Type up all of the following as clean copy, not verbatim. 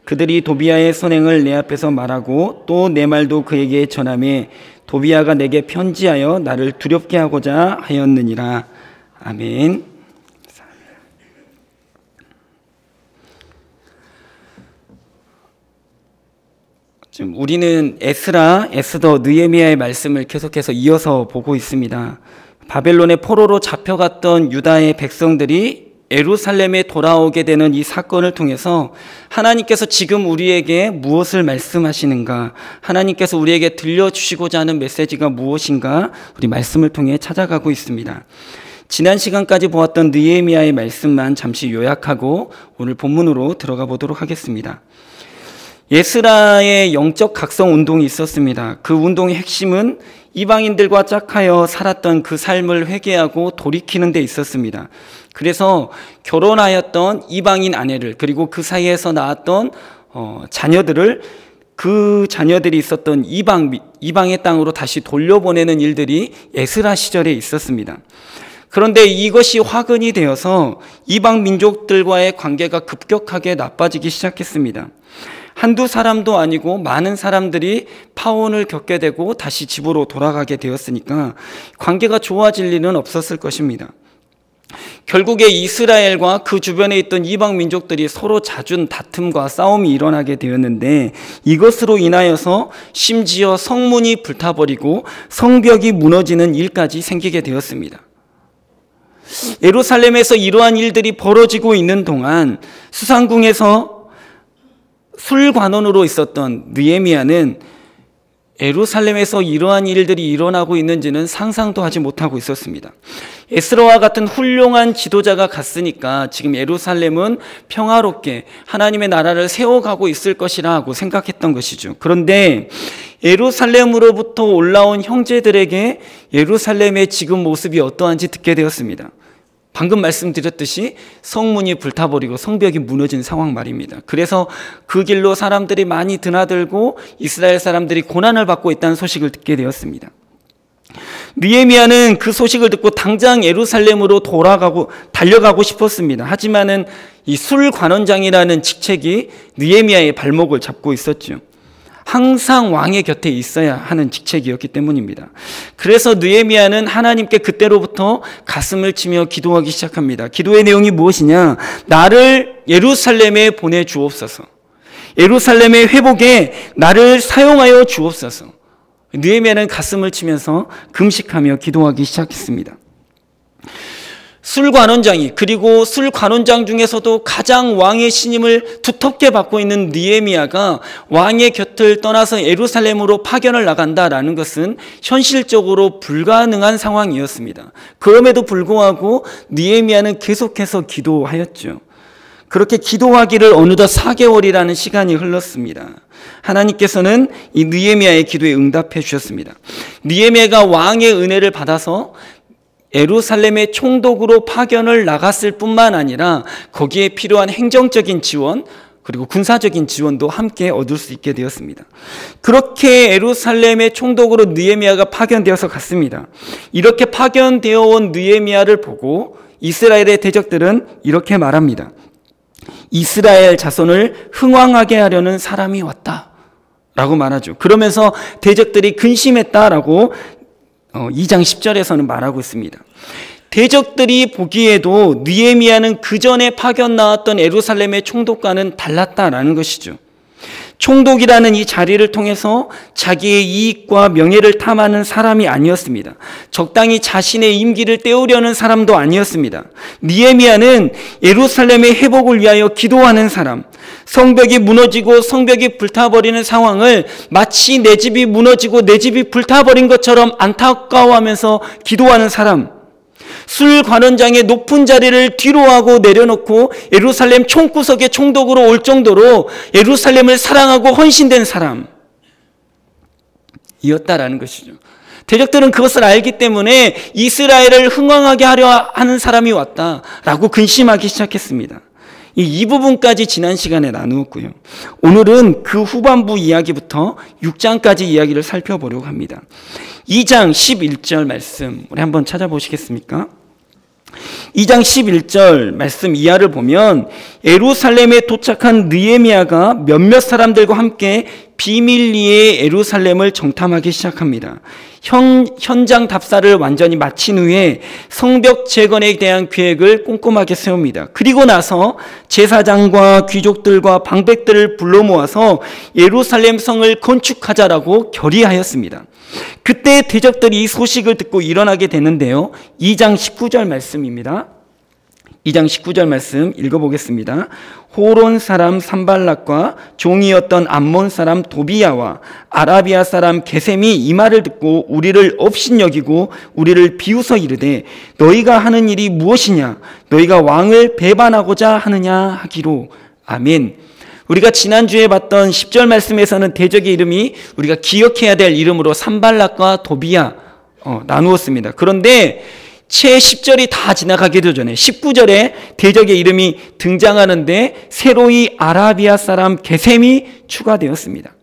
그들이 도비아의 선행을 내 앞에서 말하고 또 내 말도 그에게 전하매 도비아가 내게 편지하여 나를 두렵게 하고자 하였느니라. 아멘. 지금 우리는 에스라, 에스더, 느헤미야의 말씀을 계속해서 이어서 보고 있습니다. 바벨론의 포로로 잡혀갔던 유다의 백성들이 예루살렘에 돌아오게 되는 이 사건을 통해서 하나님께서 지금 우리에게 무엇을 말씀하시는가, 하나님께서 우리에게 들려주시고자 하는 메시지가 무엇인가, 우리 말씀을 통해 찾아가고 있습니다. 지난 시간까지 보았던 느헤미야의 말씀만 잠시 요약하고 오늘 본문으로 들어가 보도록 하겠습니다. 에스라의 영적 각성 운동이 있었습니다. 그 운동의 핵심은 이방인들과 짝하여 살았던 그 삶을 회개하고 돌이키는 데 있었습니다. 그래서 결혼하였던 이방인 아내를, 그리고 그 사이에서 낳았던 자녀들을, 그 자녀들이 있었던 이방의 땅으로 다시 돌려보내는 일들이 에스라 시절에 있었습니다. 그런데 이것이 화근이 되어서 이방 민족들과의 관계가 급격하게 나빠지기 시작했습니다. 한두 사람도 아니고 많은 사람들이 파혼을 겪게 되고 다시 집으로 돌아가게 되었으니까 관계가 좋아질 일은 없었을 것입니다. 결국에 이스라엘과 그 주변에 있던 이방 민족들이 서로 잦은 다툼과 싸움이 일어나게 되었는데, 이것으로 인하여서 심지어 성문이 불타버리고 성벽이 무너지는 일까지 생기게 되었습니다. 예루살렘에서 이러한 일들이 벌어지고 있는 동안 수상궁에서 술관원으로 있었던 느헤미야는 예루살렘에서 이러한 일들이 일어나고 있는지는 상상도 하지 못하고 있었습니다. 에스라와 같은 훌륭한 지도자가 갔으니까 지금 예루살렘은 평화롭게 하나님의 나라를 세워가고 있을 것이라고 생각했던 것이죠. 그런데 예루살렘으로부터 올라온 형제들에게 예루살렘의 지금 모습이 어떠한지 듣게 되었습니다. 방금 말씀드렸듯이 성문이 불타버리고 성벽이 무너진 상황 말입니다. 그래서 그 길로 사람들이 많이 드나들고 이스라엘 사람들이 고난을 받고 있다는 소식을 듣게 되었습니다. 느헤미야는 그 소식을 듣고 당장 예루살렘으로 달려가고 싶었습니다. 하지만은 이 술관원장이라는 직책이 느헤미야의 발목을 잡고 있었죠. 항상 왕의 곁에 있어야 하는 직책이었기 때문입니다. 그래서 느헤미야는 하나님께 그때로부터 가슴을 치며 기도하기 시작합니다. 기도의 내용이 무엇이냐? 나를 예루살렘에 보내주옵소서. 예루살렘의 회복에 나를 사용하여 주옵소서. 느헤미야는 가슴을 치면서 금식하며 기도하기 시작했습니다. 술관원장이, 그리고 술관원장 중에서도 가장 왕의 신임을 두텁게 받고 있는 느헤미야가 왕의 곁을 떠나서 예루살렘으로 파견을 나간다라는 것은 현실적으로 불가능한 상황이었습니다. 그럼에도 불구하고 느헤미야는 계속해서 기도하였죠. 그렇게 기도하기를 어느덧 4개월이라는 시간이 흘렀습니다. 하나님께서는 이 느헤미야의 기도에 응답해 주셨습니다. 느헤미야가 왕의 은혜를 받아서 예루살렘의 총독으로 파견을 나갔을 뿐만 아니라 거기에 필요한 행정적인 지원, 그리고 군사적인 지원도 함께 얻을 수 있게 되었습니다. 그렇게 예루살렘의 총독으로 느헤미야가 파견되어서 갔습니다. 이렇게 파견되어 온 느헤미야를 보고 이스라엘의 대적들은 이렇게 말합니다. 이스라엘 자손을 흥왕하게 하려는 사람이 왔다 라고 말하죠. 그러면서 대적들이 근심했다라고 2장 10절에서는 말하고 있습니다. 대적들이 보기에도 느헤미야는 그 전에 파견 나왔던 예루살렘의 총독과는 달랐다라는 것이죠. 총독이라는 이 자리를 통해서 자기의 이익과 명예를 탐하는 사람이 아니었습니다. 적당히 자신의 임기를 때우려는 사람도 아니었습니다. 느헤미야는 예루살렘의 회복을 위하여 기도하는 사람, 성벽이 무너지고 성벽이 불타버리는 상황을 마치 내 집이 무너지고 내 집이 불타버린 것처럼 안타까워하면서 기도하는 사람, 술관원장의 높은 자리를 뒤로하고 내려놓고 예루살렘 총구석의 총독으로 올 정도로 예루살렘을 사랑하고 헌신된 사람이었다라는 것이죠. 대적들은 그것을 알기 때문에 이스라엘을 흥왕하게 하려 하는 사람이 왔다라고 근심하기 시작했습니다. 이 부분까지 지난 시간에 나누었고요. 오늘은 그 후반부 이야기부터 6장까지 이야기를 살펴보려고 합니다. 2장 11절 말씀 우리 한번 찾아보시겠습니까? 2장 11절 말씀 이하를 보면 예루살렘에 도착한 느헤미야가 몇몇 사람들과 함께 비밀리에 예루살렘을 정탐하기 시작합니다. 현장 답사를 완전히 마친 후에 성벽 재건에 대한 계획을 꼼꼼하게 세웁니다. 그리고 나서 제사장과 귀족들과 방백들을 불러 모아서 예루살렘 성을 건축하자라고 결의하였습니다. 그때 대적들이 이 소식을 듣고 일어나게 되는데요. 2장 19절 말씀입니다. 2장 19절 말씀 읽어보겠습니다. 호론 사람 산발락과 종이었던 암몬 사람 도비야와 아라비아 사람 게셈이 이 말을 듣고 우리를 업신여기고 우리를 비웃어 이르되 너희가 하는 일이 무엇이냐? 너희가 왕을 배반하고자 하느냐 하기로. 아멘. 우리가 지난주에 봤던 10절 말씀에서는 대적의 이름이 우리가 기억해야 될 이름으로 산발락과 도비야 나누었습니다. 그런데 채 10절이 다 지나가기도 전에 19절에 대적의 이름이 등장하는데 새로이 아라비아 사람 게셈이 추가되었습니다.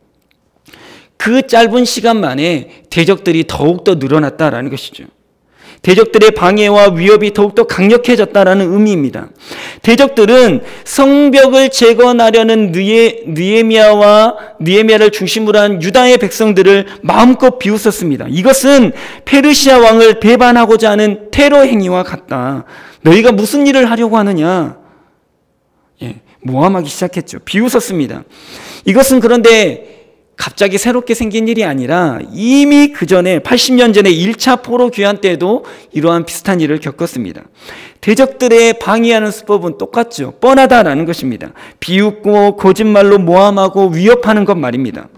그 짧은 시간 만에 대적들이 더욱더 늘어났다라는 것이죠. 대적들의 방해와 위협이 더욱더 강력해졌다라는 의미입니다. 대적들은 성벽을 재건하려는 느헤미야를 중심으로 한 유다의 백성들을 마음껏 비웃었습니다. 이것은 페르시아 왕을 배반하고자 하는 테러 행위와 같다. 너희가 무슨 일을 하려고 하느냐? 모함하기 시작했죠. 비웃었습니다. 이것은 그런데 갑자기 새롭게 생긴 일이 아니라 이미 그 전에 80년 전에 1차 포로 귀환 때도 이러한 비슷한 일을 겪었습니다. 대적들의 방해하는 수법은 똑같죠. 뻔하다라는 것입니다. 비웃고 거짓말로 모함하고 위협하는 것 말입니다.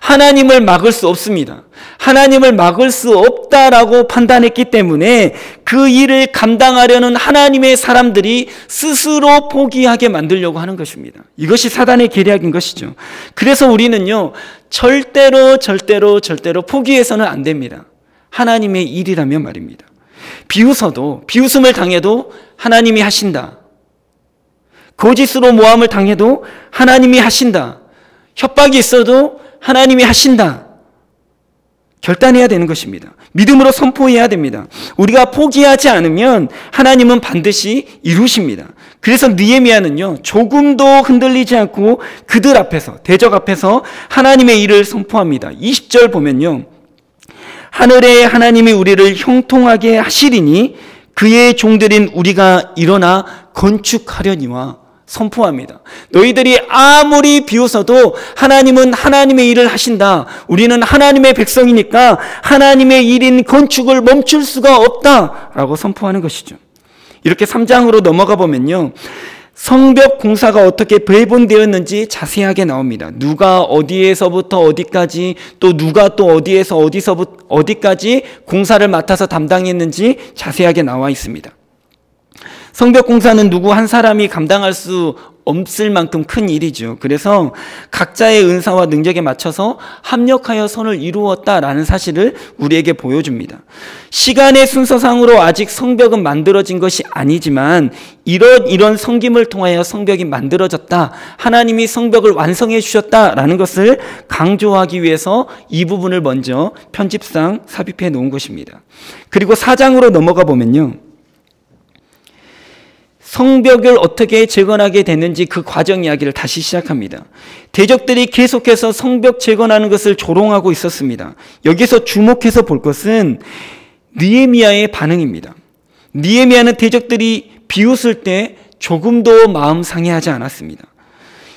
하나님을 막을 수 없습니다. 하나님을 막을 수 없다라고 판단했기 때문에 그 일을 감당하려는 하나님의 사람들이 스스로 포기하게 만들려고 하는 것입니다. 이것이 사단의 계략인 것이죠. 그래서 우리는요, 절대로 포기해서는 안 됩니다. 하나님의 일이라면 말입니다. 비웃음을 당해도 하나님이 하신다. 거짓으로 모함을 당해도 하나님이 하신다. 협박이 있어도 하나님이 하신다. 결단해야 되는 것입니다. 믿음으로 선포해야 됩니다. 우리가 포기하지 않으면 하나님은 반드시 이루십니다. 그래서 느헤미야는요, 조금도 흔들리지 않고 그들 앞에서, 대적 앞에서 하나님의 일을 선포합니다. 20절 보면요, 하늘의 하나님이 우리를 형통하게 하시리니 그의 종들인 우리가 일어나 건축하려니와 선포합니다. 너희들이 아무리 비웃어도 하나님은 하나님의 일을 하신다. 우리는 하나님의 백성이니까 하나님의 일인 건축을 멈출 수가 없다라고 선포하는 것이죠. 이렇게 3장으로 넘어가 보면요, 성벽 공사가 어떻게 배분되었는지 자세하게 나옵니다. 누가 어디에서부터 어디까지, 또 누가 또 어디에서 어디서부터 어디까지 공사를 맡아서 담당했는지 자세하게 나와 있습니다. 성벽 공사는 누구 한 사람이 감당할 수 없을 만큼 큰 일이죠. 그래서 각자의 은사와 능력에 맞춰서 합력하여 선을 이루었다라는 사실을 우리에게 보여줍니다. 시간의 순서상으로 아직 성벽은 만들어진 것이 아니지만 이런 섬김을 통하여 성벽이 만들어졌다. 하나님이 성벽을 완성해 주셨다라는 것을 강조하기 위해서 이 부분을 먼저 편집상 삽입해 놓은 것입니다. 그리고 4장으로 넘어가 보면요, 성벽을 어떻게 재건하게 됐는지 그 과정 이야기를 다시 시작합니다. 대적들이 계속해서 성벽 재건하는 것을 조롱하고 있었습니다. 여기서 주목해서 볼 것은 느헤미야의 반응입니다. 느헤미야는 대적들이 비웃을 때 조금도 마음 상해하지 않았습니다.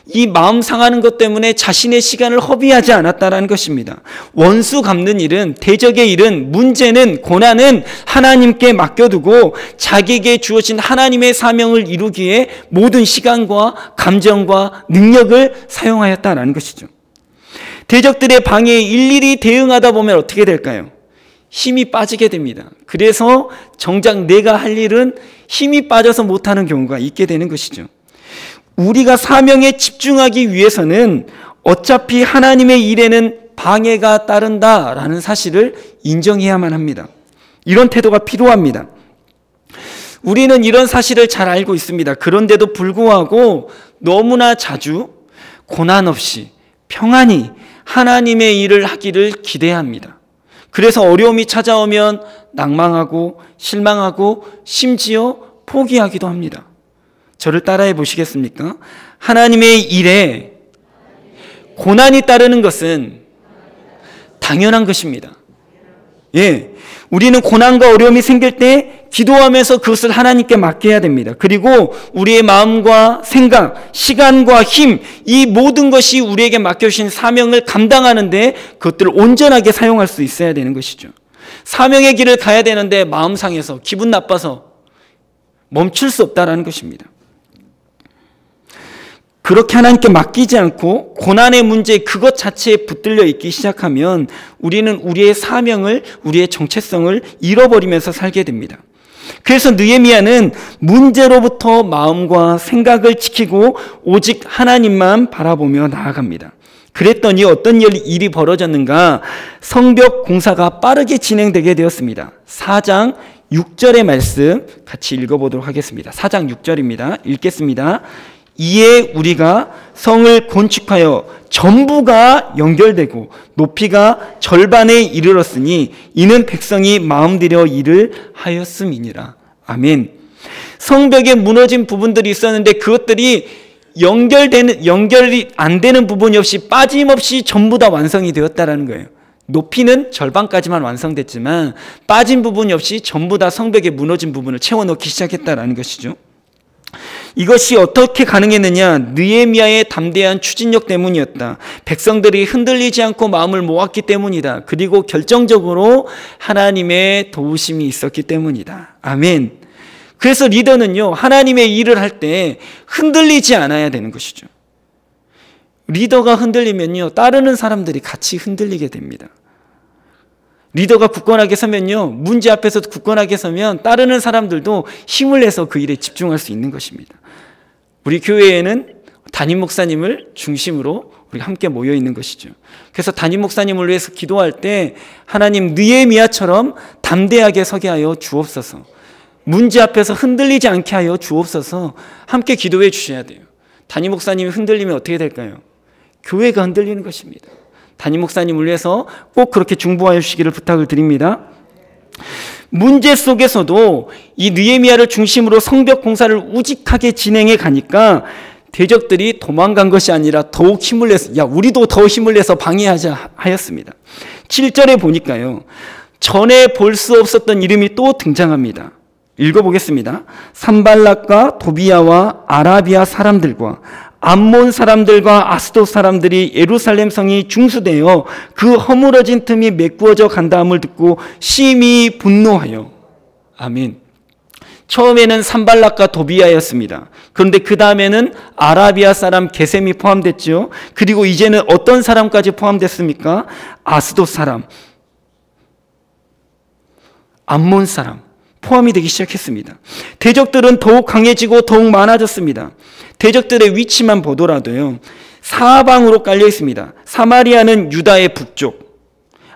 이 마음 상하는 것 때문에 자신의 시간을 허비하지 않았다라는 것입니다. 원수 갚는 일은, 대적의 일은, 문제는, 고난은 하나님께 맡겨두고 자기에게 주어진 하나님의 사명을 이루기에 모든 시간과 감정과 능력을 사용하였다라는 것이죠. 대적들의 방해에 일일이 대응하다 보면 어떻게 될까요? 힘이 빠지게 됩니다. 그래서 정작 내가 할 일은 힘이 빠져서 못하는 경우가 있게 되는 것이죠. 우리가 사명에 집중하기 위해서는 어차피 하나님의 일에는 방해가 따른다라는 사실을 인정해야만 합니다. 이런 태도가 필요합니다. 우리는 이런 사실을 잘 알고 있습니다. 그런데도 불구하고 너무나 자주 고난 없이 평안히 하나님의 일을 하기를 기대합니다. 그래서 어려움이 찾아오면 낭망하고 실망하고 심지어 포기하기도 합니다. 저를 따라해 보시겠습니까? 하나님의 일에 고난이 따르는 것은 당연한 것입니다. 예, 우리는 고난과 어려움이 생길 때 기도하면서 그것을 하나님께 맡겨야 됩니다. 그리고 우리의 마음과 생각, 시간과 힘, 이 모든 것이 우리에게 맡겨주신 사명을 감당하는데 그것들을 온전하게 사용할 수 있어야 되는 것이죠. 사명의 길을 가야 되는데 마음 상해서 기분 나빠서 멈출 수 없다라는 것입니다. 그렇게 하나님께 맡기지 않고 고난의 문제 그것 자체에 붙들려 있기 시작하면 우리는 우리의 사명을, 우리의 정체성을 잃어버리면서 살게 됩니다. 그래서 느헤미야는 문제로부터 마음과 생각을 지키고 오직 하나님만 바라보며 나아갑니다. 그랬더니 어떤 일이 벌어졌는가? 성벽 공사가 빠르게 진행되게 되었습니다. 4장 6절의 말씀 같이 읽어보도록 하겠습니다. 4장 6절입니다. 읽겠습니다. 이에 우리가 성을 건축하여 전부가 연결되고 높이가 절반에 이르렀으니 이는 백성이 마음들여 일을 하였음이니라. 아멘. 성벽에 무너진 부분들이 있었는데 그것들이 연결이 안 되는 부분이 없이 빠짐없이 전부 다 완성이 되었다라는 거예요. 높이는 절반까지만 완성됐지만 빠진 부분이 없이 전부 다 성벽에 무너진 부분을 채워넣기 시작했다라는 것이죠. 이것이 어떻게 가능했느냐? 느헤미야의 담대한 추진력 때문이었다. 백성들이 흔들리지 않고 마음을 모았기 때문이다. 그리고 결정적으로 하나님의 도우심이 있었기 때문이다. 아멘. 그래서 리더는요, 하나님의 일을 할 때 흔들리지 않아야 되는 것이죠. 리더가 흔들리면요, 따르는 사람들이 같이 흔들리게 됩니다. 리더가 굳건하게 서면요, 문제 앞에서도 굳건하게 서면 따르는 사람들도 힘을 내서 그 일에 집중할 수 있는 것입니다. 우리 교회에는 담임 목사님을 중심으로 우리 함께 모여 있는 것이죠. 그래서 담임 목사님을 위해서 기도할 때 하나님 느헤미야처럼 담대하게 서게 하여 주옵소서. 문제 앞에서 흔들리지 않게 하여 주옵소서. 함께 기도해 주셔야 돼요. 담임 목사님이 흔들리면 어떻게 될까요? 교회가 흔들리는 것입니다. 담임 목사님을 위해서 꼭 그렇게 중보하여 주시기를 부탁을 드립니다. 문제 속에서도 이 느헤미야를 중심으로 성벽 공사를 우직하게 진행해 가니까 대적들이 도망간 것이 아니라 더욱 힘을 내서 우리도 더 힘을 내서 방해하자 하였습니다. 7절에 보니까요, 전에 볼 수 없었던 이름이 또 등장합니다. 읽어보겠습니다. 산발락과 도비야와 아라비아 사람들과 암몬 사람들과 아스돗 사람들이 예루살렘 성이 중수되어 그 허물어진 틈이 메꾸어져 간다함을 듣고 심히 분노하여. 아멘. 처음에는 산발락과 도비야였습니다. 그런데 그 다음에는 아라비아 사람 게셈이 포함됐죠. 그리고 이제는 어떤 사람까지 포함됐습니까? 아스돗 사람, 암몬 사람 포함이 되기 시작했습니다. 대적들은 더욱 강해지고 더욱 많아졌습니다. 대적들의 위치만 보더라도요, 사방으로 깔려 있습니다. 사마리아는 유다의 북쪽,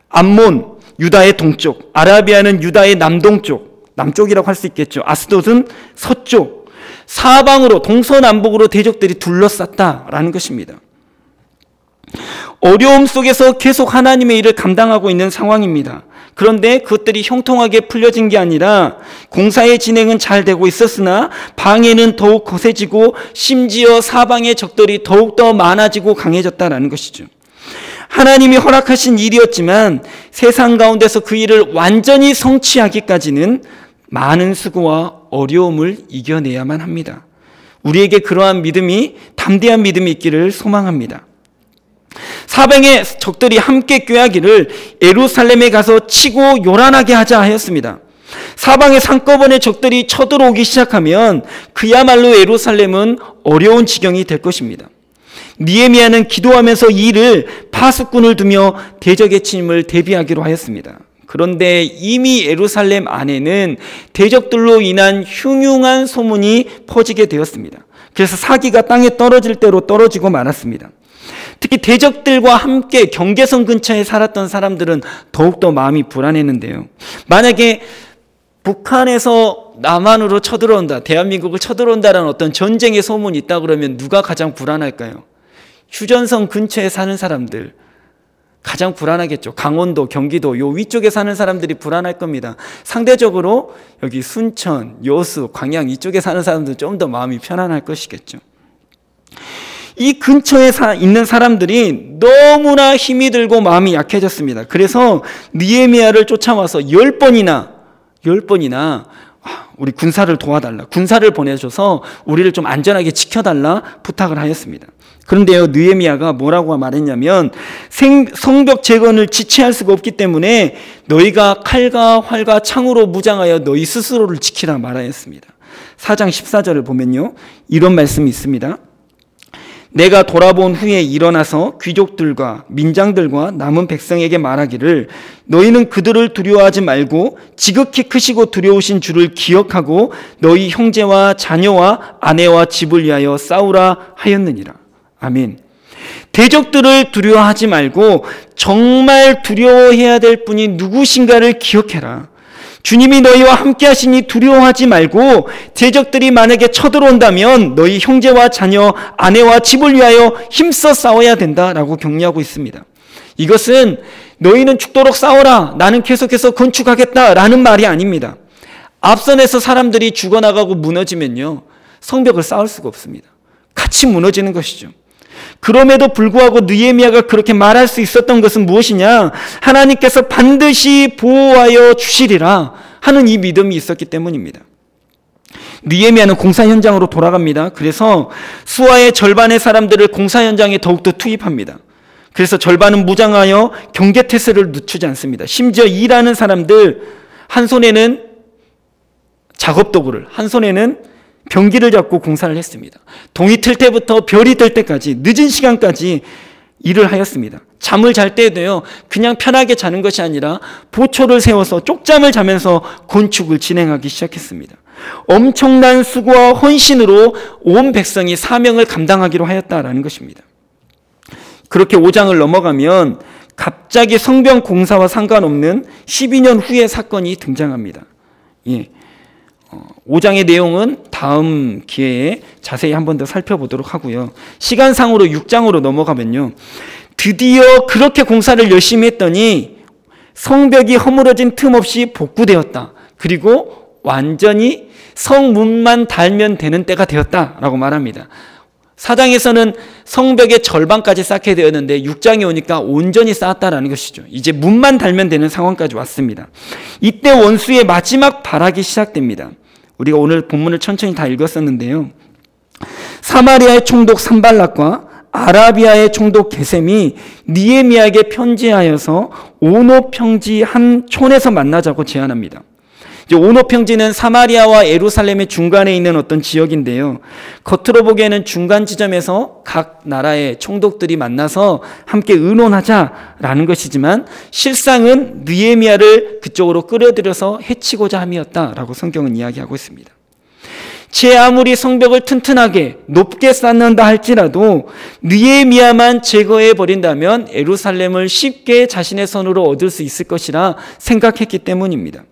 암몬 유다의 동쪽, 아라비아는 유다의 남동쪽, 남쪽이라고 할 수 있겠죠. 아스돗은 서쪽, 사방으로 동서남북으로 대적들이 둘러쌌다라는 것입니다. 어려움 속에서 계속 하나님의 일을 감당하고 있는 상황입니다. 그런데 그것들이 형통하게 풀려진 게 아니라 공사의 진행은 잘 되고 있었으나 방해는 더욱 거세지고 심지어 사방의 적들이 더욱더 많아지고 강해졌다는 것이죠. 하나님이 허락하신 일이었지만 세상 가운데서 그 일을 완전히 성취하기까지는 많은 수고와 어려움을 이겨내야만 합니다. 우리에게 그러한 믿음이, 담대한 믿음이 있기를 소망합니다. 사방의 적들이 함께 꾀하기를 예루살렘에 가서 치고 요란하게 하자 하였습니다. 사방의 한꺼번에 적들이 쳐들어오기 시작하면 그야말로 예루살렘은 어려운 지경이 될 것입니다. 느헤미야는 기도하면서 이 일을 파수꾼을 두며 대적의 침을 대비하기로 하였습니다. 그런데 이미 예루살렘 안에는 대적들로 인한 흉흉한 소문이 퍼지게 되었습니다. 그래서 사기가 땅에 떨어질 대로 떨어지고 말았습니다. 특히 대적들과 함께 경계선 근처에 살았던 사람들은 더욱더 마음이 불안했는데요. 만약에 북한에서 남한으로 쳐들어온다, 대한민국을 쳐들어온다라는 어떤 전쟁의 소문이 있다 그러면 누가 가장 불안할까요? 휴전선 근처에 사는 사람들, 가장 불안하겠죠. 강원도, 경기도 요 위쪽에 사는 사람들이 불안할 겁니다. 상대적으로 여기 순천, 여수, 광양 이쪽에 사는 사람들은 좀 더 마음이 편안할 것이겠죠. 이 근처에 있는 사람들이 너무나 힘이 들고 마음이 약해졌습니다. 그래서 느헤미야를 쫓아와서 10번이나 우리 군사를 도와달라, 군사를 보내줘서 우리를 좀 안전하게 지켜달라 부탁을 하였습니다. 그런데요, 느헤미야가 뭐라고 말했냐면 성벽 재건을 지체할 수가 없기 때문에 너희가 칼과 활과 창으로 무장하여 너희 스스로를 지키라 말하였습니다. 4장 14절을 보면요, 이런 말씀이 있습니다. 내가 돌아본 후에 일어나서 귀족들과 민장들과 남은 백성에게 말하기를 너희는 그들을 두려워하지 말고 지극히 크시고 두려우신 주를 기억하고 너희 형제와 자녀와 아내와 집을 위하여 싸우라 하였느니라. 아멘. 대적들을 두려워하지 말고 정말 두려워해야 될 분이 누구신가를 기억해라. 주님이 너희와 함께 하시니 두려워하지 말고 대적들이 만약에 쳐들어온다면 너희 형제와 자녀, 아내와 집을 위하여 힘써 싸워야 된다라고 격려하고 있습니다. 이것은 너희는 죽도록 싸워라, 나는 계속해서 건축하겠다라는 말이 아닙니다. 앞선에서 사람들이 죽어나가고 무너지면요, 성벽을 쌓을 수가 없습니다. 같이 무너지는 것이죠. 그럼에도 불구하고 느헤미야가 그렇게 말할 수 있었던 것은 무엇이냐? 하나님께서 반드시 보호하여 주시리라 하는 이 믿음이 있었기 때문입니다. 느헤미야는 공사 현장으로 돌아갑니다. 그래서 수하의 절반의 사람들을 공사 현장에 더욱더 투입합니다. 그래서 절반은 무장하여 경계태세를 늦추지 않습니다. 심지어 일하는 사람들, 한 손에는 작업도구를, 한 손에는 병기를 잡고 공사를 했습니다. 동이 틀 때부터 별이 뜰 때까지 늦은 시간까지 일을 하였습니다. 잠을 잘 때에도요, 그냥 편하게 자는 것이 아니라 보초를 세워서 쪽잠을 자면서 건축을 진행하기 시작했습니다. 엄청난 수고와 헌신으로 온 백성이 사명을 감당하기로 하였다라는 것입니다. 그렇게 5장을 넘어가면 갑자기 성벽 공사와 상관없는 12년 후의 사건이 등장합니다. 5장의 내용은 다음 기회에 자세히 한 번 더 살펴보도록 하고요. 시간상으로 6장으로 넘어가면요, 드디어 그렇게 공사를 열심히 했더니 성벽이 허물어진 틈 없이 복구되었다. 그리고 완전히 성문만 달면 되는 때가 되었다라고 말합니다. 4장에서는 성벽의 절반까지 쌓게 되었는데 6장에 오니까 온전히 쌓았다라는 것이죠. 이제 문만 달면 되는 상황까지 왔습니다. 이때 원수의 마지막 발악이 시작됩니다. 우리가 오늘 본문을 천천히 다 읽었었는데요, 사마리아의 총독 산발락과 아라비아의 총독 게셈이 느헤미야에게 편지하여서 오노 평지 한 촌에서 만나자고 제안합니다. 오노 평지는 사마리아와 예루살렘의 중간에 있는 어떤 지역인데요, 겉으로 보기에는 중간 지점에서 각 나라의 총독들이 만나서 함께 의논하자라는 것이지만 실상은 느헤미야를 그쪽으로 끌어들여서 해치고자 함이었다라고 성경은 이야기하고 있습니다. 제 아무리 성벽을 튼튼하게 높게 쌓는다 할지라도 느헤미야만 제거해 버린다면 예루살렘을 쉽게 자신의 손으로 얻을 수 있을 것이라 생각했기 때문입니다.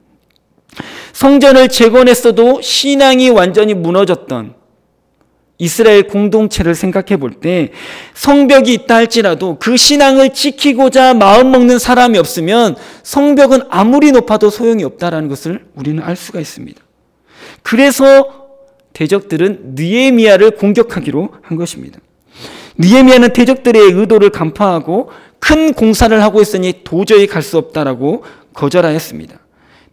성전을 재건했어도 신앙이 완전히 무너졌던 이스라엘 공동체를 생각해 볼 때 성벽이 있다 할지라도 그 신앙을 지키고자 마음먹는 사람이 없으면 성벽은 아무리 높아도 소용이 없다는 것을 우리는 알 수가 있습니다. 그래서 대적들은 느헤미야를 공격하기로 한 것입니다. 느헤미야는 대적들의 의도를 간파하고 큰 공사를 하고 있으니 도저히 갈 수 없다라고 거절하였습니다.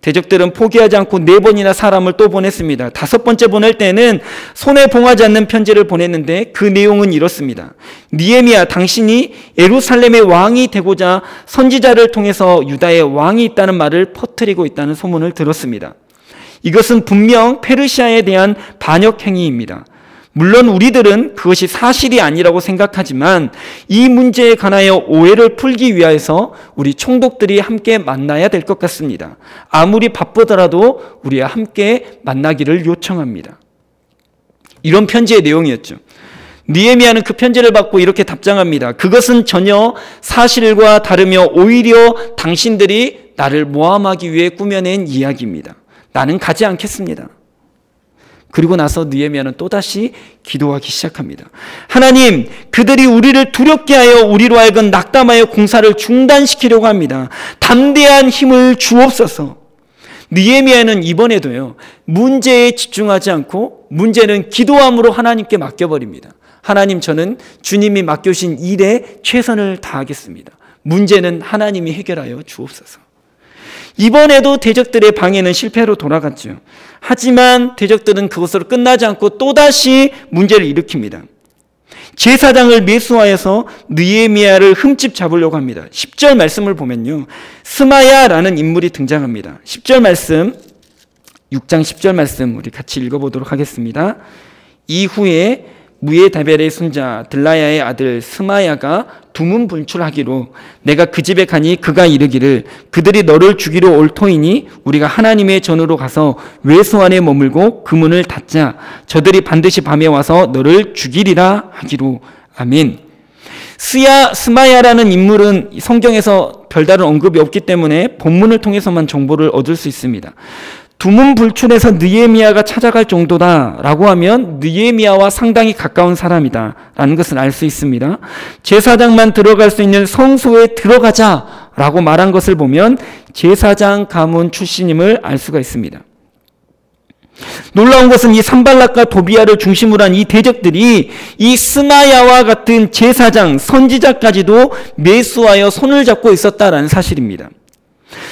대적들은 포기하지 않고 4번이나 사람을 또 보냈습니다. 5번째 보낼 때는 손에 봉하지 않는 편지를 보냈는데 그 내용은 이렇습니다. 느헤미야, 당신이 예루살렘의 왕이 되고자 선지자를 통해서 유다의 왕이 있다는 말을 퍼뜨리고 있다는 소문을 들었습니다. 이것은 분명 페르시아에 대한 반역 행위입니다. 물론 우리들은 그것이 사실이 아니라고 생각하지만 이 문제에 관하여 오해를 풀기 위해서 우리 총독들이 함께 만나야 될 것 같습니다. 아무리 바쁘더라도 우리와 함께 만나기를 요청합니다. 이런 편지의 내용이었죠. 느헤미야는 그 편지를 받고 이렇게 답장합니다. 그것은 전혀 사실과 다르며 오히려 당신들이 나를 모함하기 위해 꾸며낸 이야기입니다. 나는 가지 않겠습니다. 그리고 나서 느헤미야는 또다시 기도하기 시작합니다. 하나님, 그들이 우리를 두렵게 하여 우리로 하여금 낙담하여 공사를 중단시키려고 합니다. 담대한 힘을 주옵소서. 느헤미야는 이번에도요, 문제에 집중하지 않고 문제는 기도함으로 하나님께 맡겨버립니다. 하나님, 저는 주님이 맡겨주신 일에 최선을 다하겠습니다. 문제는 하나님이 해결하여 주옵소서. 이번에도 대적들의 방해는 실패로 돌아갔죠. 하지만 대적들은 그것으로 끝나지 않고 또다시 문제를 일으킵니다. 제사장을 매수하여서 느헤미야를 흠집 잡으려고 합니다. 10절 말씀을 보면요, 스마야라는 인물이 등장합니다. 10절 말씀, 6장 10절 말씀 우리 같이 읽어보도록 하겠습니다. 이후에 무에다벨의 손자 들라야의 아들 스마야가 두문불출하기로 내가 그 집에 가니 그가 이르기를 그들이 너를 죽이러 올 터이니 우리가 하나님의 전으로 가서 외소 안에 머물고 그 문을 닫자. 저들이 반드시 밤에 와서 너를 죽이리라 하기로. 아멘. 스마야라는 인물은 성경에서 별다른 언급이 없기 때문에 본문을 통해서만 정보를 얻을 수 있습니다. 두문불출해서 느헤미야가 찾아갈 정도다라고 하면 느헤미야와 상당히 가까운 사람이다라는 것을 알 수 있습니다. 제사장만 들어갈 수 있는 성소에 들어가자라고 말한 것을 보면 제사장 가문 출신임을 알 수가 있습니다. 놀라운 것은 이 산발락과 도비야를 중심으로 한 이 대적들이 이 스마야와 같은 제사장, 선지자까지도 매수하여 손을 잡고 있었다라는 사실입니다.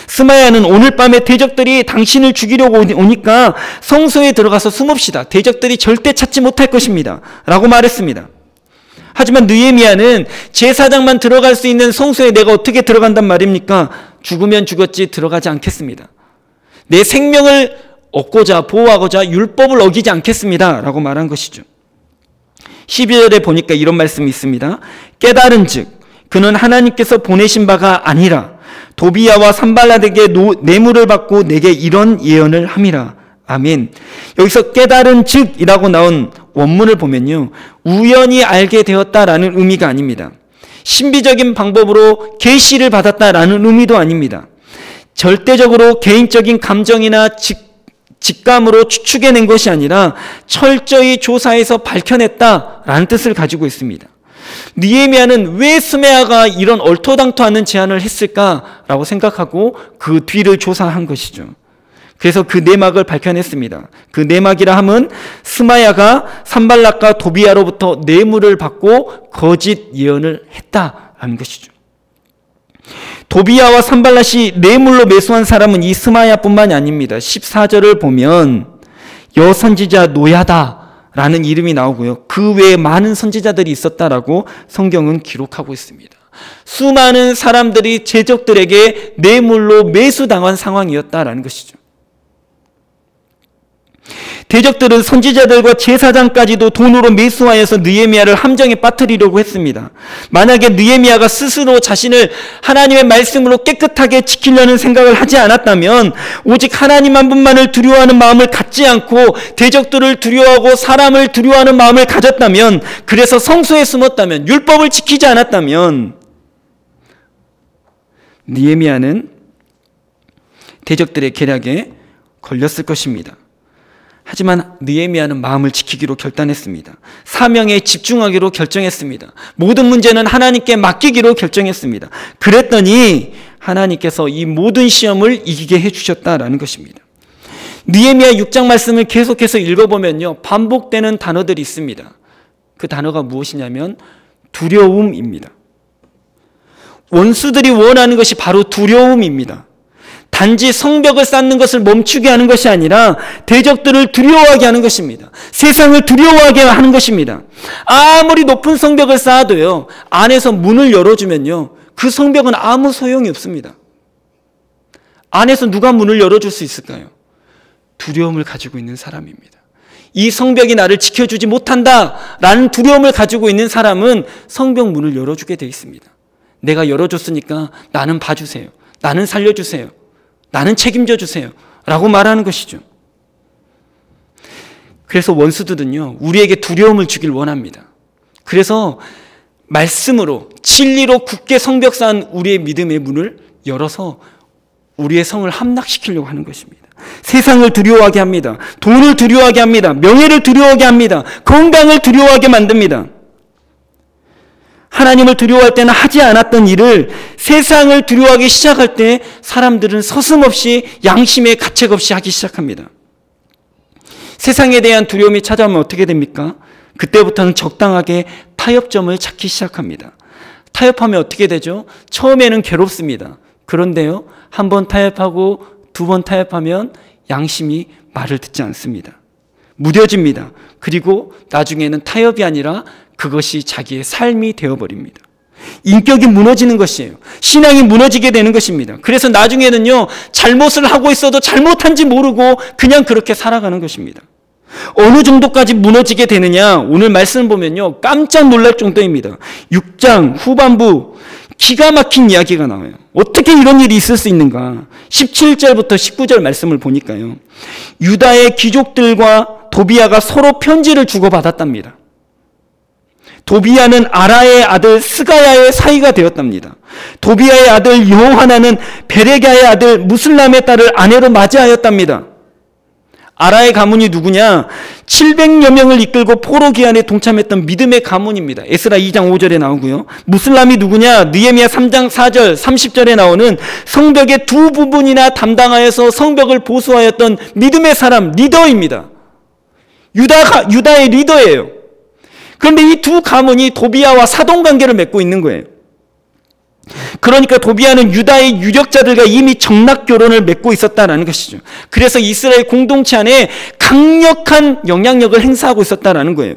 스마야는 오늘 밤에 대적들이 당신을 죽이려고 오니까 성소에 들어가서 숨읍시다. 대적들이 절대 찾지 못할 것입니다. 라고 말했습니다. 하지만 느헤미야는 제사장만 들어갈 수 있는 성소에 내가 어떻게 들어간단 말입니까? 죽으면 죽었지 들어가지 않겠습니다. 내 생명을 얻고자 보호하고자 율법을 어기지 않겠습니다. 라고 말한 것이죠. 12절에 보니까 이런 말씀이 있습니다. 깨달은 즉 그는 하나님께서 보내신 바가 아니라 도비야와 산발락에게 뇌물을 받고 내게 이런 예언을 함이라. 아멘. 여기서 깨달은 즉이라고 나온 원문을 보면요, 우연히 알게 되었다라는 의미가 아닙니다. 신비적인 방법으로 계시를 받았다라는 의미도 아닙니다. 절대적으로 개인적인 감정이나 직감으로 추측해낸 것이 아니라 철저히 조사해서 밝혀냈다라는 뜻을 가지고 있습니다. 느헤미야는 왜 스마야가 이런 얼토당토하는 제안을 했을까라고 생각하고 그 뒤를 조사한 것이죠. 그래서 그 내막을 밝혀냈습니다. 그 내막이라 함은 스마야가 산발락과 도비야로부터 뇌물을 받고 거짓 예언을 했다라는 것이죠. 도비야와 산발락이 뇌물로 매수한 사람은 이 스마야뿐만이 아닙니다. 14절을 보면 여선지자 노야다 라는 이름이 나오고요. 그 외에 많은 선지자들이 있었다라고 성경은 기록하고 있습니다. 수많은 사람들이 제적들에게 뇌물로 매수당한 상황이었다라는 것이죠. 대적들은 선지자들과 제사장까지도 돈으로 매수하여서 느헤미야를 함정에 빠뜨리려고 했습니다. 만약에 느헤미야가 스스로 자신을 하나님의 말씀으로 깨끗하게 지키려는 생각을 하지 않았다면, 오직 하나님 한 분만을 두려워하는 마음을 갖지 않고 대적들을 두려워하고 사람을 두려워하는 마음을 가졌다면, 그래서 성소에 숨었다면, 율법을 지키지 않았다면 느헤미야는 대적들의 계략에 걸렸을 것입니다. 하지만 느헤미야는 마음을 지키기로 결단했습니다. 사명에 집중하기로 결정했습니다. 모든 문제는 하나님께 맡기기로 결정했습니다. 그랬더니 하나님께서 이 모든 시험을 이기게 해주셨다라는 것입니다. 느헤미야 6장 말씀을 계속해서 읽어보면요, 반복되는 단어들이 있습니다. 그 단어가 무엇이냐면 두려움입니다. 원수들이 원하는 것이 바로 두려움입니다. 단지 성벽을 쌓는 것을 멈추게 하는 것이 아니라 대적들을 두려워하게 하는 것입니다. 세상을 두려워하게 하는 것입니다. 아무리 높은 성벽을 쌓아도요, 안에서 문을 열어주면요, 그 성벽은 아무 소용이 없습니다. 안에서 누가 문을 열어줄 수 있을까요? 두려움을 가지고 있는 사람입니다. 이 성벽이 나를 지켜주지 못한다라는 두려움을 가지고 있는 사람은 성벽 문을 열어주게 되어 있습니다. 내가 열어줬으니까 나는 봐주세요. 나는 살려주세요. 나는 책임져 주세요. 라고 말하는 것이죠. 그래서 원수들은요, 우리에게 두려움을 주길 원합니다. 그래서 말씀으로, 진리로 굳게 성벽 쌓은 우리의 믿음의 문을 열어서 우리의 성을 함락시키려고 하는 것입니다. 세상을 두려워하게 합니다. 돈을 두려워하게 합니다. 명예를 두려워하게 합니다. 건강을 두려워하게 만듭니다. 하나님을 두려워할 때는 하지 않았던 일을 세상을 두려워하기 시작할 때 사람들은 서슴없이 양심의 가책 없이 하기 시작합니다. 세상에 대한 두려움이 찾아오면 어떻게 됩니까? 그때부터는 적당하게 타협점을 찾기 시작합니다. 타협하면 어떻게 되죠? 처음에는 괴롭습니다. 그런데요, 한 번 타협하고 두 번 타협하면 양심이 말을 듣지 않습니다. 무뎌집니다. 그리고 나중에는 타협이 아니라 그것이 자기의 삶이 되어버립니다. 인격이 무너지는 것이에요. 신앙이 무너지게 되는 것입니다. 그래서 나중에는요, 잘못을 하고 있어도 잘못한지 모르고 그냥 그렇게 살아가는 것입니다. 어느 정도까지 무너지게 되느냐, 오늘 말씀을 보면요, 깜짝 놀랄 정도입니다. 6장 후반부 기가 막힌 이야기가 나와요. 어떻게 이런 일이 있을 수 있는가? 17절부터 19절 말씀을 보니까요, 유다의 귀족들과 도비야가 서로 편지를 주고받았답니다. 도비야는 아라의 아들 스가야의 사이가 되었답니다. 도비야의 아들 여호하나는 베레가의 아들 무슬람의 딸을 아내로 맞이하였답니다. 아라의 가문이 누구냐? 700여 명을 이끌고 포로 기한에 동참했던 믿음의 가문입니다. 에스라 2장 5절에 나오고요. 무슬람이 누구냐? 느헤미야 3장 4절 30절에 나오는 성벽의 두 부분이나 담당하여서 성벽을 보수하였던 믿음의 사람, 리더입니다. 유다의 리더예요. 그런데 이 두 가문이 도비야와 사돈관계를 맺고 있는 거예요. 그러니까 도비야는 유다의 유력자들과 이미 정락 결혼을 맺고 있었다라는 것이죠. 그래서 이스라엘 공동체 안에 강력한 영향력을 행사하고 있었다라는 거예요.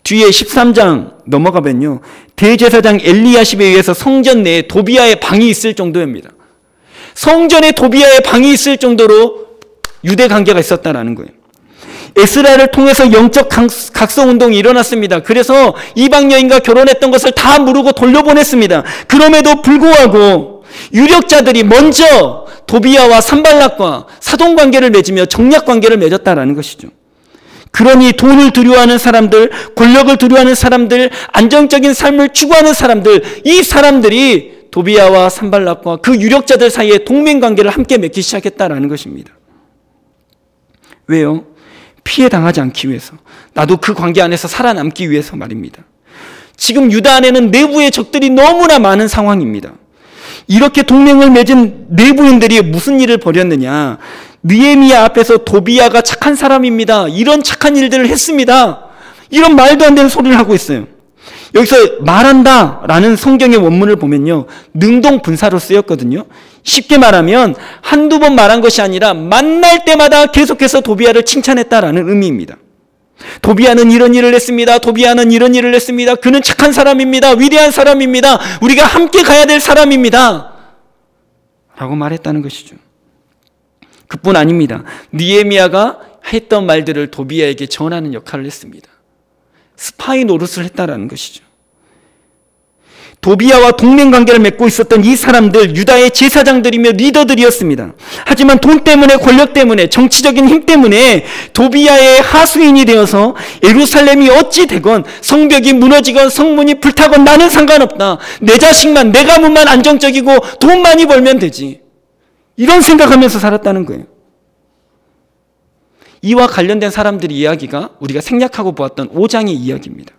뒤에 13장 넘어가면요, 대제사장 엘리야십에 의해서 성전 내에 도비야의 방이 있을 정도입니다. 성전에 도비야의 방이 있을 정도로 유대 관계가 있었다라는 거예요. 에스라를 통해서 영적 각성운동이 일어났습니다. 그래서 이방 여인과 결혼했던 것을 다 무르고 돌려보냈습니다. 그럼에도 불구하고 유력자들이 먼저 도비야와 산발락과 사돈관계를 맺으며 정략관계를 맺었다라는 것이죠. 그러니 돈을 두려워하는 사람들, 권력을 두려워하는 사람들, 안정적인 삶을 추구하는 사람들, 이 사람들이 도비야와 산발락과 그 유력자들 사이에 동맹관계를 함께 맺기 시작했다라는 것입니다. 왜요? 피해 당하지 않기 위해서, 나도 그 관계 안에서 살아남기 위해서 말입니다. 지금 유다 안에는 내부의 적들이 너무나 많은 상황입니다. 이렇게 동맹을 맺은 내부인들이 무슨 일을 벌였느냐? 느헤미야 앞에서 도비야가 착한 사람입니다, 이런 착한 일들을 했습니다, 이런 말도 안 되는 소리를 하고 있어요. 여기서 말한다 라는 성경의 원문을 보면요, 능동분사로 쓰였거든요. 쉽게 말하면 한두 번 말한 것이 아니라 만날 때마다 계속해서 도비야를 칭찬했다라는 의미입니다. 도비야는 이런 일을 했습니다. 도비야는 이런 일을 했습니다. 그는 착한 사람입니다. 위대한 사람입니다. 우리가 함께 가야 될 사람입니다, 라고 말했다는 것이죠. 그뿐 아닙니다. 느헤미야가 했던 말들을 도비야에게 전하는 역할을 했습니다. 스파이 노릇을 했다라는 것이죠. 도비야와 동맹관계를 맺고 있었던 이 사람들, 유다의 제사장들이며 리더들이었습니다. 하지만 돈 때문에, 권력 때문에, 정치적인 힘 때문에 도비야의 하수인이 되어서 예루살렘이 어찌 되건, 성벽이 무너지건 성문이 불타건 나는 상관없다, 내 자식만, 내 가문만 안정적이고 돈 많이 벌면 되지, 이런 생각하면서 살았다는 거예요. 이와 관련된 사람들의 이야기가 우리가 생략하고 보았던 5장의 이야기입니다.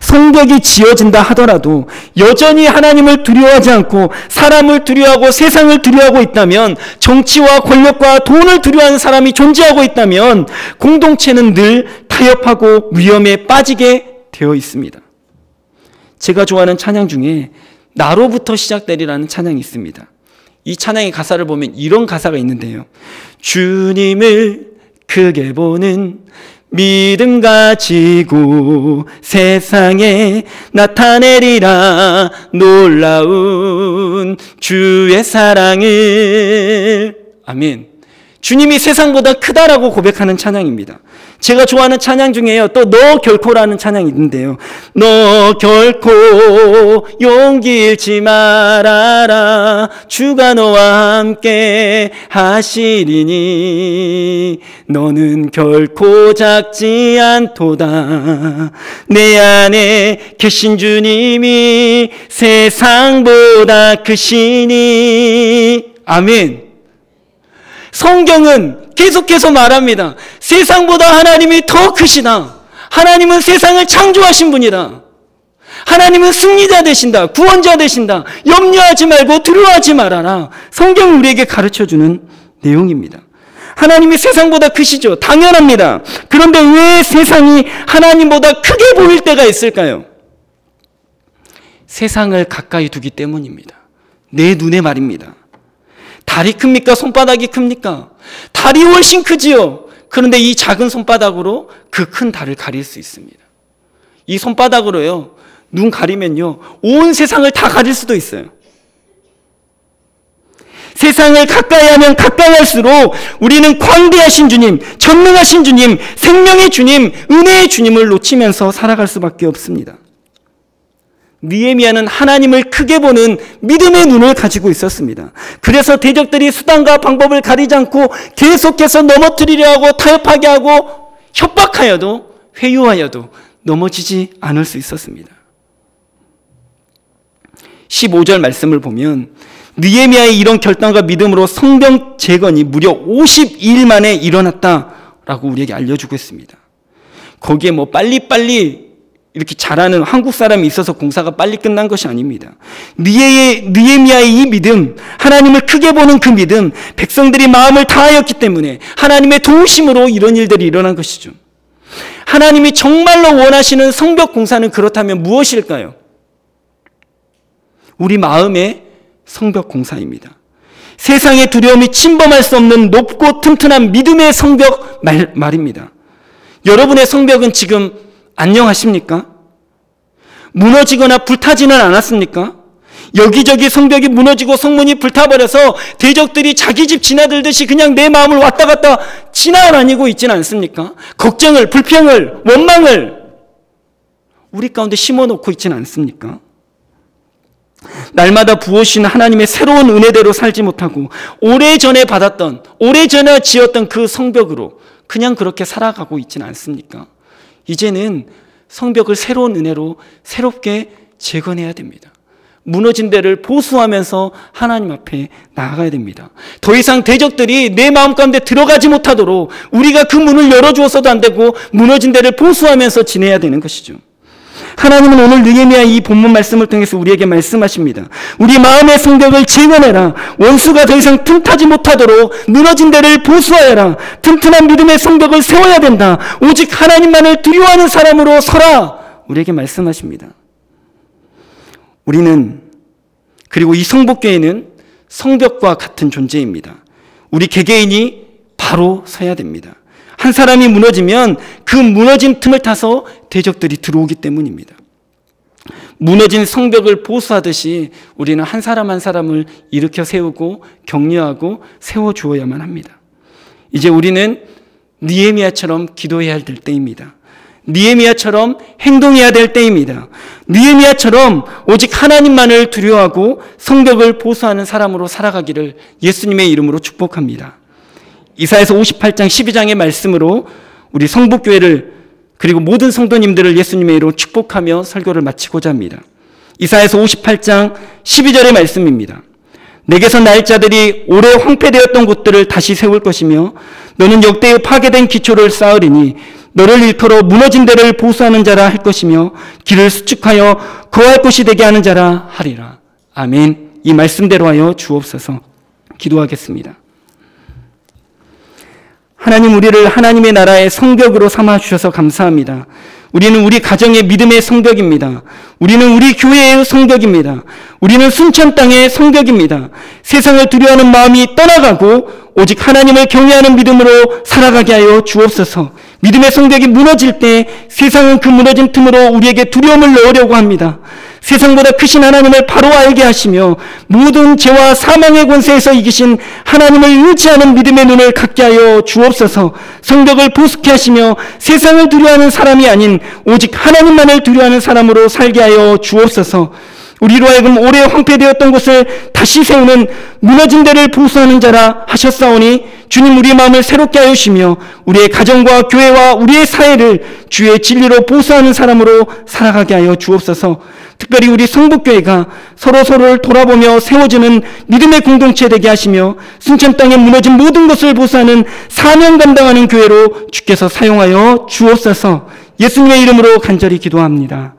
성벽이 지어진다 하더라도 여전히 하나님을 두려워하지 않고 사람을 두려워하고 세상을 두려워하고 있다면, 정치와 권력과 돈을 두려워하는 사람이 존재하고 있다면 공동체는 늘 타협하고 위험에 빠지게 되어 있습니다. 제가 좋아하는 찬양 중에 나로부터 시작되리라는 찬양이 있습니다. 이 찬양의 가사를 보면 이런 가사가 있는데요, 주님을 크게 보는 믿음 가지고 세상에 나타내리라 놀라운 주의 사랑을. 아멘. 주님이 세상보다 크다라고 고백하는 찬양입니다. 제가 좋아하는 찬양 중에요, 또 너 결코라는 찬양이 있는데요, 너 결코 용기 잃지 말아라, 주가 너와 함께 하시리니 너는 결코 작지 않도다, 내 안에 계신 주님이 세상보다 크시니. 아멘. 성경은 계속해서 말합니다. 세상보다 하나님이 더 크시다. 하나님은 세상을 창조하신 분이다. 하나님은 승리자 되신다. 구원자 되신다. 염려하지 말고 두려워하지 말아라. 성경은 우리에게 가르쳐주는 내용입니다. 하나님이 세상보다 크시죠. 당연합니다. 그런데 왜 세상이 하나님보다 크게 보일 때가 있을까요? 세상을 가까이 두기 때문입니다. 내 눈에 말입니다. 달이 큽니까? 손바닥이 큽니까? 달이 훨씬 크지요. 그런데 이 작은 손바닥으로 그 큰 달을 가릴 수 있습니다. 이 손바닥으로요, 눈 가리면요, 온 세상을 다 가릴 수도 있어요. 세상을 가까이 하면 가까이 할수록 우리는 광대하신 주님, 전능하신 주님, 생명의 주님, 은혜의 주님을 놓치면서 살아갈 수밖에 없습니다. 느헤미야는 하나님을 크게 보는 믿음의 눈을 가지고 있었습니다. 그래서 대적들이 수단과 방법을 가리지 않고 계속해서 넘어뜨리려 하고 타협하게 하고 협박하여도 회유하여도 넘어지지 않을 수 있었습니다. 15절 말씀을 보면 느헤미야의 이런 결단과 믿음으로 성벽 재건이 무려 52일 만에 일어났다라고 우리에게 알려주고 있습니다. 거기에 뭐 빨리빨리 이렇게 잘하는 한국 사람이 있어서 공사가 빨리 끝난 것이 아닙니다. 느헤미야의 이 믿음, 하나님을 크게 보는 그 믿음, 백성들이 마음을 다하였기 때문에 하나님의 도우심으로 이런 일들이 일어난 것이죠. 하나님이 정말로 원하시는 성벽 공사는 그렇다면 무엇일까요? 우리 마음의 성벽 공사입니다. 세상의 두려움이 침범할 수 없는 높고 튼튼한 믿음의 성벽 말입니다. 여러분의 성벽은 지금 안녕하십니까? 무너지거나 불타지는 않았습니까? 여기저기 성벽이 무너지고 성문이 불타버려서 대적들이 자기 집 지나들듯이 그냥 내 마음을 왔다 갔다 지나다니고 있지는 않습니까? 걱정을, 불평을, 원망을 우리 가운데 심어놓고 있지는 않습니까? 날마다 부어주신 하나님의 새로운 은혜대로 살지 못하고 오래전에 받았던, 오래전에 지었던 그 성벽으로 그냥 그렇게 살아가고 있지는 않습니까? 이제는 성벽을 새로운 은혜로 새롭게 재건해야 됩니다. 무너진 데를 보수하면서 하나님 앞에 나아가야 됩니다. 더 이상 대적들이 내 마음 가운데 들어가지 못하도록 우리가 그 문을 열어주어서도 안 되고 무너진 데를 보수하면서 지내야 되는 것이죠. 하나님은 오늘 느헤미야 이 본문 말씀을 통해서 우리에게 말씀하십니다. 우리 마음의 성벽을 재건해라. 원수가 더 이상 틈타지 못하도록 무너진 데를 보수하여라. 튼튼한 믿음의 성벽을 세워야 된다. 오직 하나님만을 두려워하는 사람으로 서라. 우리에게 말씀하십니다. 우리는, 그리고 이 성복교회는 성벽과 같은 존재입니다. 우리 개개인이 바로 서야 됩니다. 한 사람이 무너지면 그 무너진 틈을 타서 대적들이 들어오기 때문입니다. 무너진 성벽을 보수하듯이 우리는 한 사람 한 사람을 일으켜 세우고 격려하고 세워주어야만 합니다. 이제 우리는 느헤미야처럼 기도해야 할 때입니다. 느헤미야처럼 행동해야 될 때입니다. 느헤미야처럼 오직 하나님만을 두려워하고 성벽을 보수하는 사람으로 살아가기를 예수님의 이름으로 축복합니다. 이사야서 58장 12장의 말씀으로 우리 성북교회를 그리고 모든 성도님들을 예수님의 이름으로 축복하며 설교를 마치고자 합니다. 이사야서 58장 12절의 말씀입니다. 내게서 날 자들이 오래 황폐되었던 곳들을 다시 세울 것이며 너는 역대의 파괴된 기초를 쌓으리니 너를 일컬어 무너진 데를 보수하는 자라 할 것이며 길을 수축하여 거할 곳이 되게 하는 자라 하리라. 아멘. 이 말씀대로 하여 주옵소서. 기도하겠습니다. 하나님, 우리를 하나님의 나라의 성벽으로 삼아주셔서 감사합니다. 우리는 우리 가정의 믿음의 성벽입니다. 우리는 우리 교회의 성벽입니다. 우리는 순천 땅의 성벽입니다. 세상을 두려워하는 마음이 떠나가고 오직 하나님을 경외하는 믿음으로 살아가게 하여 주옵소서. 믿음의 성벽이 무너질 때 세상은 그 무너진 틈으로 우리에게 두려움을 넣으려고 합니다. 세상보다 크신 하나님을 바로 알게 하시며 모든 죄와 사망의 권세에서 이기신 하나님을 의지하는 믿음의 눈을 갖게 하여 주옵소서. 성벽을 보수케 하시며 세상을 두려워하는 사람이 아닌 오직 하나님만을 두려워하는 사람으로 살게 하여 주옵소서. 우리로 하여금 오래 황폐되었던 것을 다시 세우는 무너진 데를 보수하는 자라 하셨사오니 주님 우리의 마음을 새롭게 하여 주시며 우리의 가정과 교회와 우리의 사회를 주의 진리로 보수하는 사람으로 살아가게 하여 주옵소서. 특별히 우리 성북교회가 서로를 돌아보며 세워주는 믿음의 공동체 되게 하시며 순천 땅에 무너진 모든 것을 보수하는 사명 감당하는 교회로 주께서 사용하여 주옵소서. 예수님의 이름으로 간절히 기도합니다.